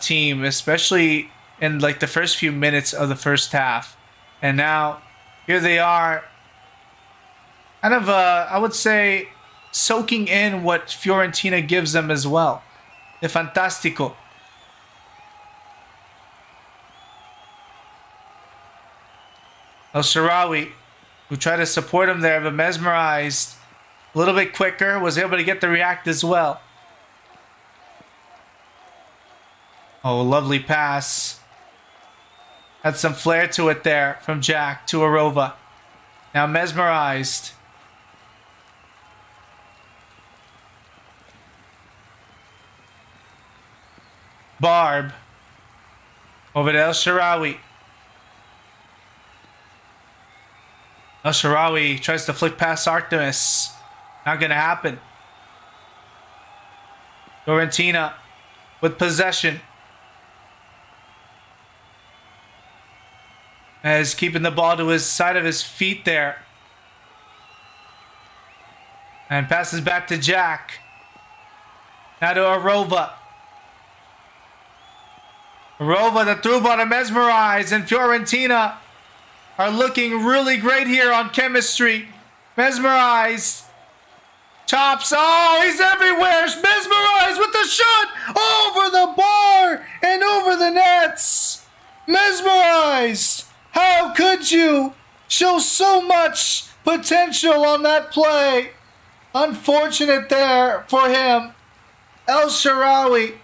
team, especially in like the first few minutes of the first half. And now here they are, kind of, I would say, soaking in what Fiorentina gives them as well. De Fantastico. El Shaarawy, who tried to support him there, but mesmerized. A little bit quicker, was able to get the react as well. Oh, lovely pass. Had some flair to it there from Jack to Arova. Now mesmerized. Barb. Over to El Shaarawy. El Shaarawy tries to flick past Artemis. Not going to happen. Fiorentina with possession. As keeping the ball to his side of his feet there. And passes back to Jack. Now to Arova. Arova, the through ball to Mesmerize, and Fiorentina are looking really great here on chemistry. Mesmerized. Chops. Oh, he's everywhere. Mesmerized with the shot. Over the bar and over the nets. Mesmerized. How could you show so much potential on that play? Unfortunate there for him. El Shaarawy.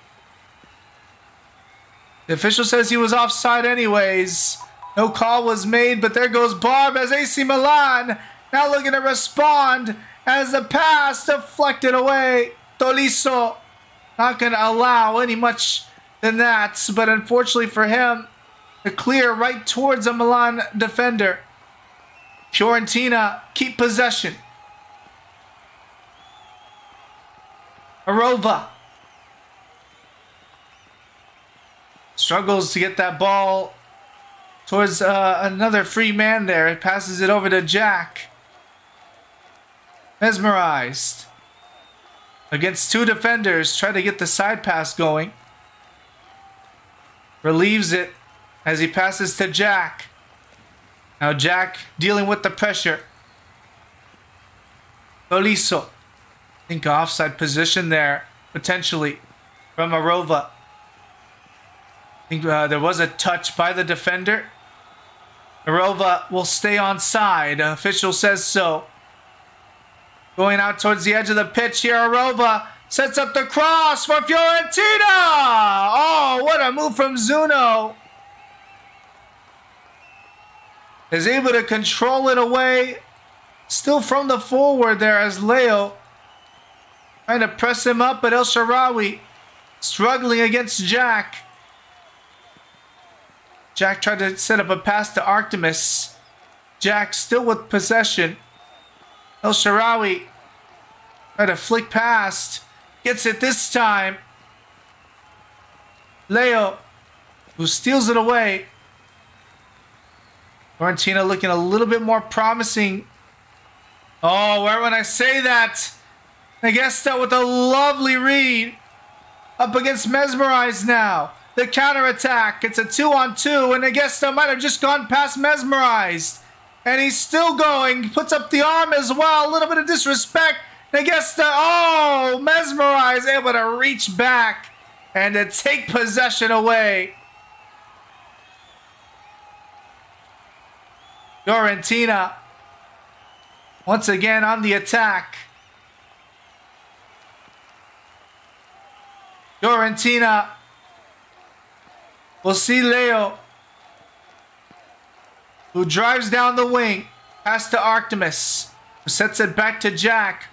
The official says he was offside anyways. No call was made, but there goes Barb as AC Milan now looking to respond as the pass deflected away. Tolisso not going to allow any much than that, but unfortunately for him, the clear right towards a Milan defender. Fiorentina keep possession. Arova struggles to get that ball towards another free man there. It passes it over to Jack. Mesmerized. Against two defenders. Try to get the side pass going. Relieves it as he passes to Jack. Now Jack dealing with the pressure. Tolisso. I think offside position there. Potentially. From Arova. I think there was a touch by the defender. Arova will stay on side. Official says so. Going out towards the edge of the pitch here. Arova sets up the cross for Fiorentina. Oh, what a move from Zuno. Is able to control it away. Still from the forward there as Leo trying to press him up, but El Shaarawy struggling against Jack. Jack tried to set up a pass to Artemis. Jack still with possession. El Shaarawy tried to flick past. Gets it this time. Leo, who steals it away. Fiorentina looking a little bit more promising. Oh, where when I say that? I guess that with a lovely read. Up against Mesmerized now. The counter-attack. It's a 2-on-2, and I guess that might have just gone past Mesmerized. And he's still going. He puts up the arm as well. A little bit of disrespect. And I guess Mesmerized able to reach back and to take possession away. Fiorentina once again on the attack. Fiorentina will see Leo, who drives down the wing past to Artemis, who sets it back to Jack,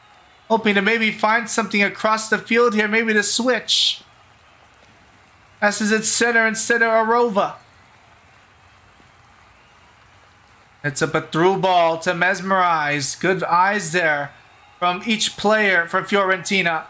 hoping to maybe find something across the field here, maybe to switch. Passes it center instead of Arova. It's up a through ball to Mesmerize. Good eyes there from each player for Fiorentina.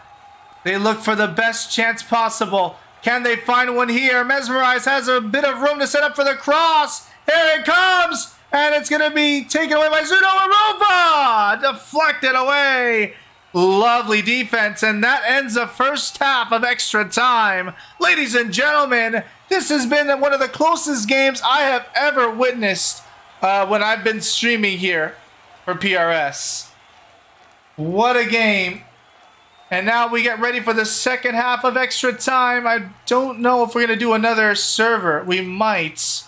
They look for the best chance possible. Can they find one here? Mesmerize has a bit of room to set up for the cross. Here it comes! And it's going to be taken away by Zuno Arova! Deflected away. Lovely defense. And that ends the first half of extra time. Ladies and gentlemen, this has been one of the closest games I have ever witnessed when I've been streaming here for PRS. What a game. And now we get ready for the second half of extra time. I don't know if we're going to do another server. We might.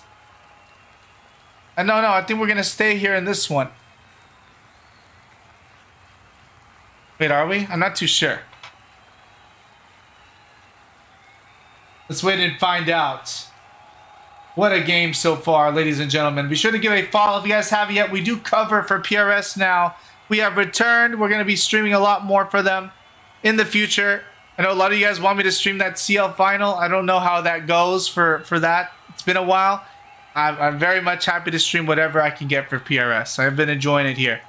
No, I think we're going to stay here in this one. Wait, are we? I'm not too sure. Let's wait and find out. What a game so far, ladies and gentlemen. Be sure to give a follow if you guys haven't yet. We do cover for PRS now. We have returned. We're going to be streaming a lot more for them in the future. I know a lot of you guys want me to stream that CL final. I don't know how that goes for that. It's been a while. I'm very much happy to stream whatever I can get for PRS. I've been enjoying it here.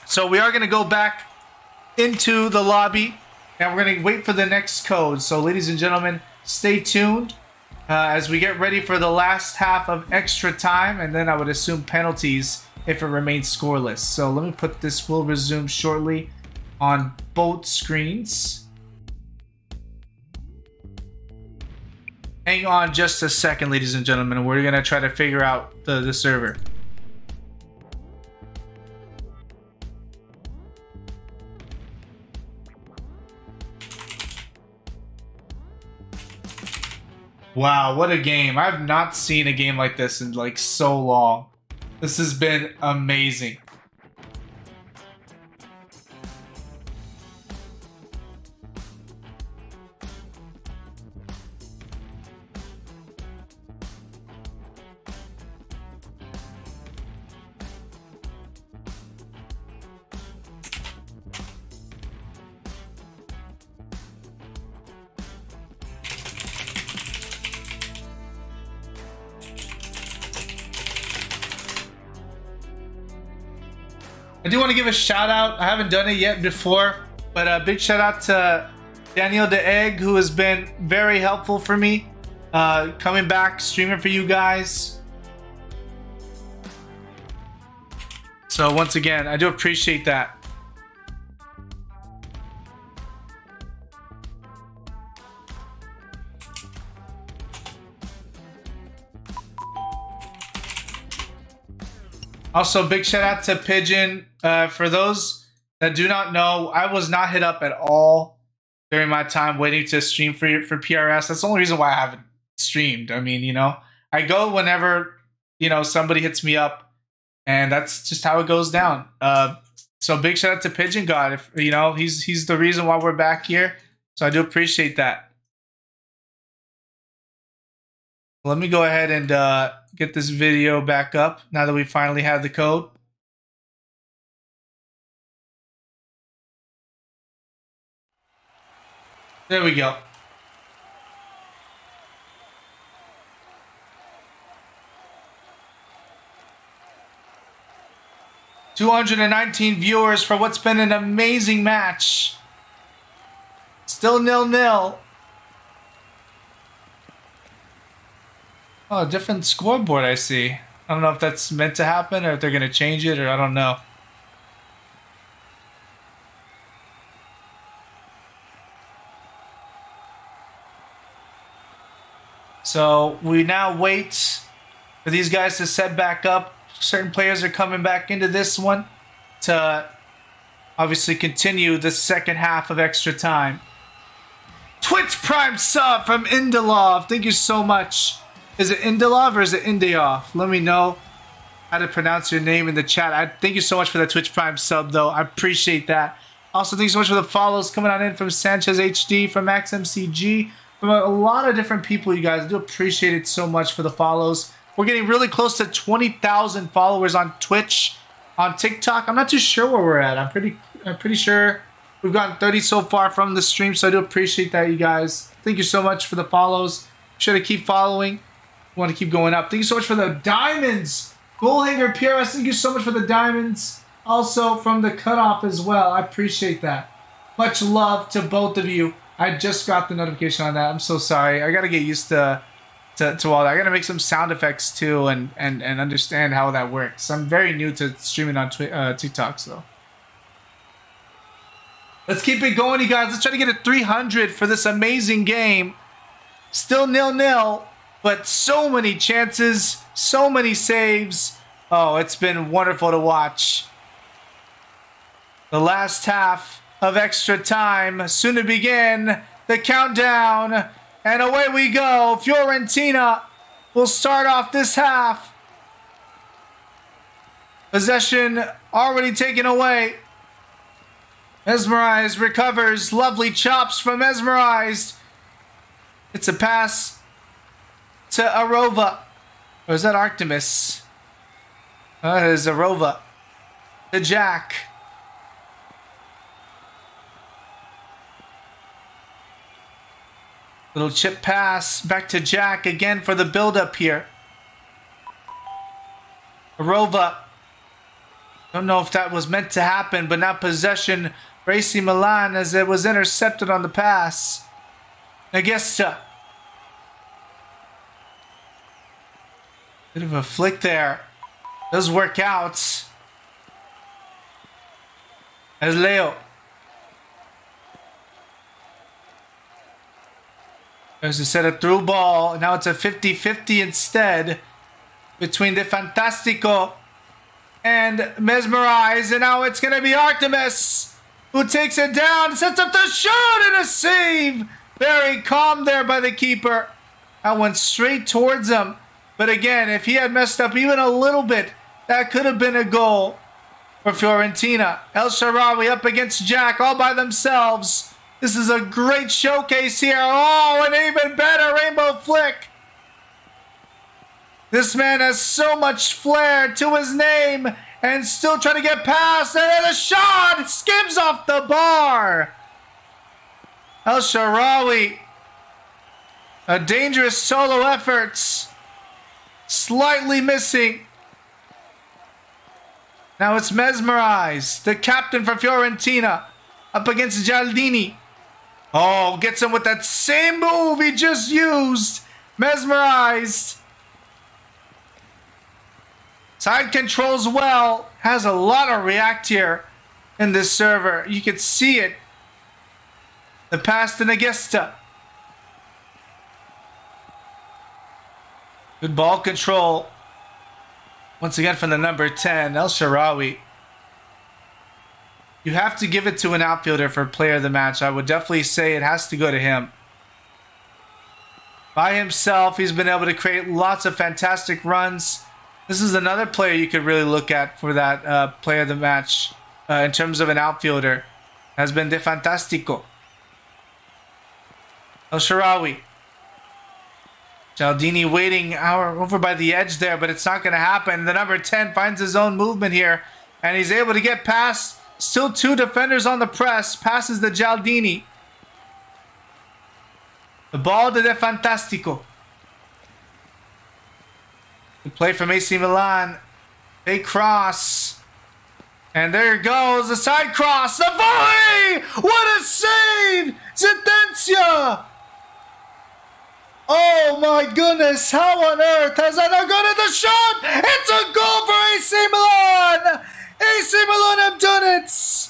So we are going to go back into the lobby, and we're going to wait for the next code. So ladies and gentlemen, stay tuned as we get ready for the last half of extra time, and then I would assume penalties if it remains scoreless. So let me put this, will resume shortly on both screens. Hang on just a second, ladies and gentlemen. We're going to try to figure out the server. Wow, what a game. I've not seen a game like this in like so long. This has been amazing. I do want to give a shout out. I haven't done it yet before, but a big shout out to Daniel the Egg, who has been very helpful for me, coming back, streaming for you guys. So once again, I do appreciate that. Also, big shout out to Pigeon. For those that do not know, I was not hit up at all during my time waiting to stream for PRS. That's the only reason why I haven't streamed. I mean, you know, I go whenever, you know, somebody hits me up, and that's just how it goes down. So big shout out to Pigeon God. If you know, he's the reason why we're back here. So I do appreciate that. Let me go ahead and get this video back up now that we finally have the code. There we go. $219 viewers for what's been an amazing match. Still 0-0. Oh, a different scoreboard I see. I don't know if that's meant to happen or if they're going to change it or I don't know. So we now wait for these guys to set back up. Certain players are coming back into this one to obviously continue the second half of extra time. Twitch Prime sub from Indilov. Thank you so much. Is it Indilov or is it Indioff? Let me know how to pronounce your name in the chat. Thank you so much for that Twitch Prime sub, though. I appreciate that. Also, thank you so much for the follows coming on in from Sanchez HD, from Max MCG, from a lot of different people, you guys. I do appreciate it so much for the follows. We're getting really close to 20,000 followers on Twitch, on TikTok. I'm not too sure where we're at. I'm pretty sure we've gotten 30 so far from the stream, so I do appreciate that, you guys. Thank you so much for the follows. Should I keep following? We want to keep going up. Thank you so much for the diamonds. Goalhanger PRS, thank you so much for the diamonds. Also from the cutoff as well. I appreciate that. Much love to both of you. I just got the notification on that. I'm so sorry. I got to get used to all that. I got to make some sound effects too and understand how that works. I'm very new to streaming on TikTok, so. Let's keep it going, you guys. Let's try to get a 300 for this amazing game. Still 0-0, but so many chances, so many saves. Oh, it's been wonderful to watch. The last half of extra time soon to begin. The countdown, and away we go. Fiorentina will start off this half. Possession already taken away. Mesmerized recovers. Lovely chops from Mesmerized. It's a pass to Arova. Or is that Artemis? That is Arova. To Jack. Little chip pass back to Jack again for the build-up here. Arova. Don't know if that was meant to happen, but now possession for AC Milan as it was intercepted on the pass. Nagesta. Bit of a flick there. Does work out. As Leo. There's a set of through ball. Now it's a 50-50 instead between the Fantastico and Mesmerize. And now it's going to be Artemis who takes it down, sets up the shot and a save. Very calm there by the keeper. That went straight towards him. But again, if he had messed up even a little bit, that could have been a goal for Fiorentina. El Shaarawy up against Jack all by themselves. This is a great showcase here. Oh, an even better rainbow flick. This man has so much flair to his name and still trying to get past. And then a shot skims off the bar. El Shaarawy. A dangerous solo effort. Slightly missing. Now it's Mesmerized, the captain for Fiorentina, up against Gialdini. Oh, gets him with that same move he just used. Mesmerized. Side controls well. Has a lot of react here in this server. You can see it. The pass to Nagesta. Good ball control. Once again from the number 10, El Shaarawy. You have to give it to an outfielder for player of the match. I would definitely say it has to go to him. By himself, he's been able to create lots of fantastic runs. This is another player you could really look at for that player of the match in terms of an outfielder. Has been De Fantastico. El Shaarawy. Gialdini waiting over by the edge there, but it's not going to happen. The number 10 finds his own movement here, and he's able to get past. Still two defenders on the press. Passes the Gialdini. The ball to De Fantastico. Good play from AC Milan. A cross. And there it goes. The side cross. The volley! What a save! Zendencia! Oh my goodness, how on earth has that not gone in the shot? It's a goal for AC Milan! AC Milan have done it!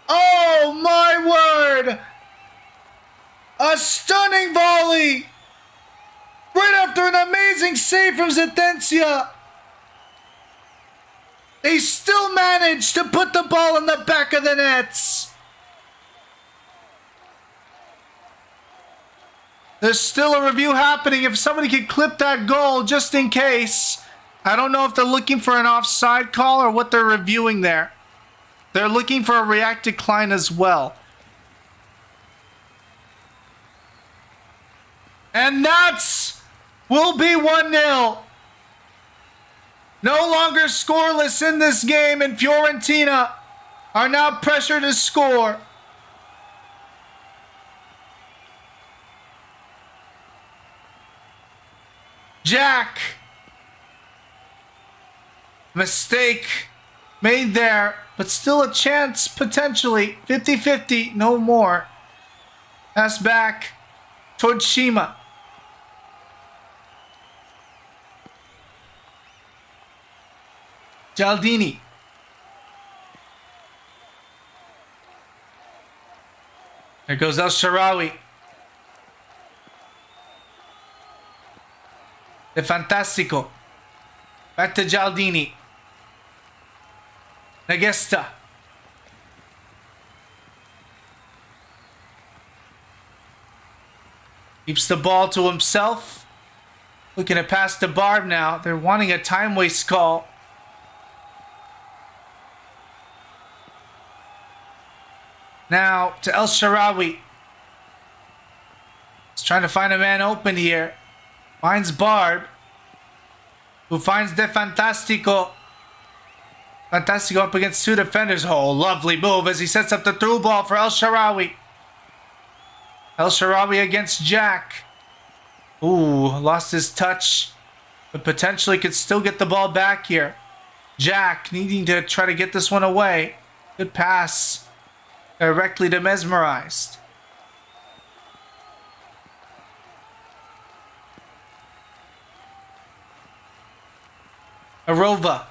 Oh my word! A stunning volley! Right after an amazing save from Zatensia! They still managed to put the ball in the back of the nets! There's still a review happening. If somebody could clip that goal just in case. I don't know if they're looking for an offside call or what they're reviewing there. They're looking for a react decline as well. And that's will be 1-0. No longer scoreless in this game, and Fiorentina are now pressured to score. Jack. Mistake made there, but still a chance potentially. 50-50, no more. Pass back towards Shima. Gialdini. There goes El Shaarawy. De Fantastico. Back to Gialdini. Nagesta. Keeps the ball to himself. Looking to pass the Barb now. They're wanting a time waste call. Now to El Shaarawy. He's trying to find a man open here. Finds Barb. Who finds De Fantastico. Fantastico up against two defenders. Oh, lovely move as he sets up the through ball for El Shaarawy. El Shaarawy against Jack. Ooh, lost his touch. But potentially could still get the ball back here. Jack needing to try to get this one away. Good pass. Directly to Mesmerized. Arova.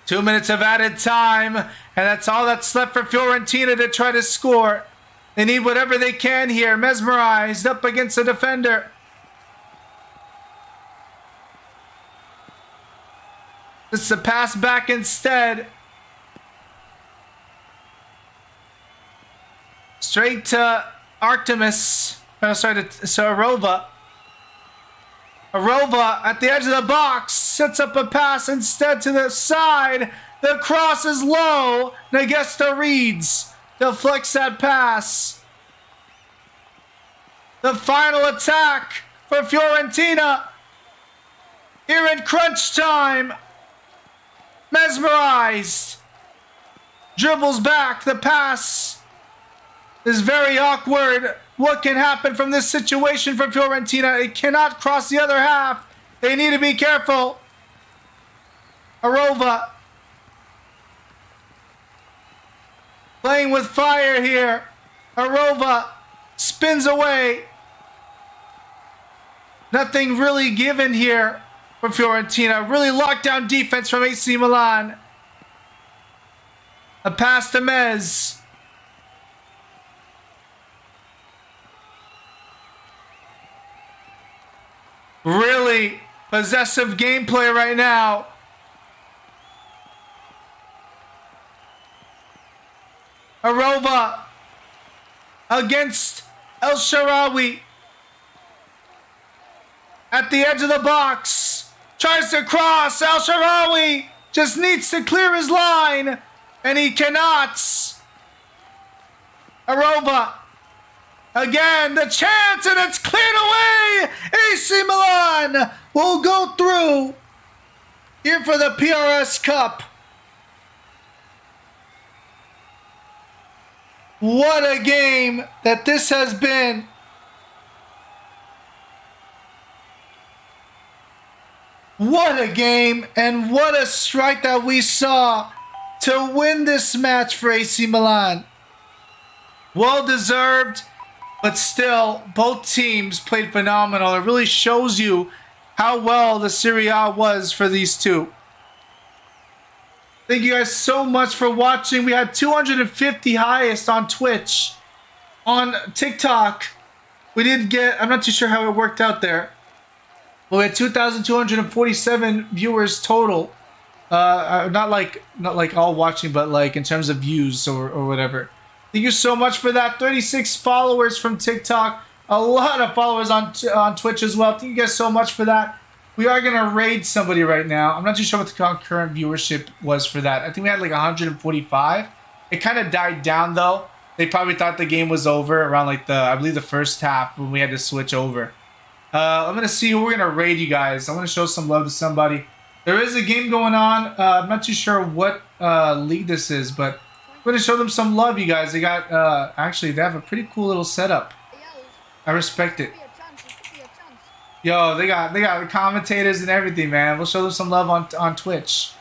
2 minutes of added time, and that's all that's left for Fiorentina to try to score. They need whatever they can here. Mesmerized up against the defender. It's a pass back instead. Straight to Artemis. Oh, sorry, to Arova. Arova at the edge of the box sets up a pass instead to the side. The cross is low. Nagesta reads. Deflects that pass. The final attack for Fiorentina. Here in crunch time. Mesmerized. Dribbles back. The pass is very awkward. What can happen from this situation for Fiorentina? It cannot cross the other half. They need to be careful. Arova. Playing with fire here. Arova spins away. Nothing really given here for Fiorentina. Really locked down defense from AC Milan. A pass to Mez. Really possessive gameplay right now. Arova against El Shaarawy at the edge of the box. Tries to cross. El Shaarawy just needs to clear his line, and he cannot. Arova. Again, the chance, and it's cleared away! AC Milan will go through here for the PRS Cup. What a game that this has been. What a game, and what a strike that we saw to win this match for AC Milan. Well deserved, but still, both teams played phenomenal. It really shows you how well the Serie A was for these two. Thank you guys so much for watching. We had 250 highest on Twitch. On TikTok, we did get, I'm not too sure how it worked out there, but we had 2,247 viewers total. Not like all watching, but like in terms of views or whatever. Thank you so much for that. 36 followers from TikTok. A lot of followers on Twitch as well. Thank you guys so much for that. We are going to raid somebody right now. I'm not too sure what the concurrent viewership was for that. I think we had like 145. It kind of died down though. They probably thought the game was over around like I believe the first half when we had to switch over. I'm going to see who we're going to raid, you guys. I want to show some love to somebody. There is a game going on. I'm not too sure what league this is, but I'm going to show them some love, you guys. They got, actually, they have a pretty cool little setup. I respect it. Yo, they got commentators and everything, man. We'll show them some love on Twitch.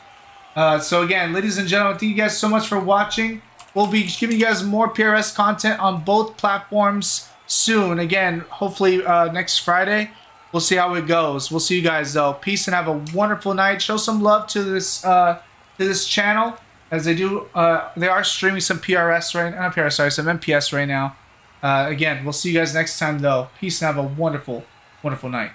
So again, ladies and gentlemen, thank you guys so much for watching. We'll be giving you guys more PRS content on both platforms soon. Again, hopefully next Friday. We'll see how it goes. We'll see you guys though. Peace and have a wonderful night. Show some love to this channel as they do. They are streaming some PRS right now. Not PRS, sorry, some MPS right now. Again, we'll see you guys next time though. Peace and have a wonderful night.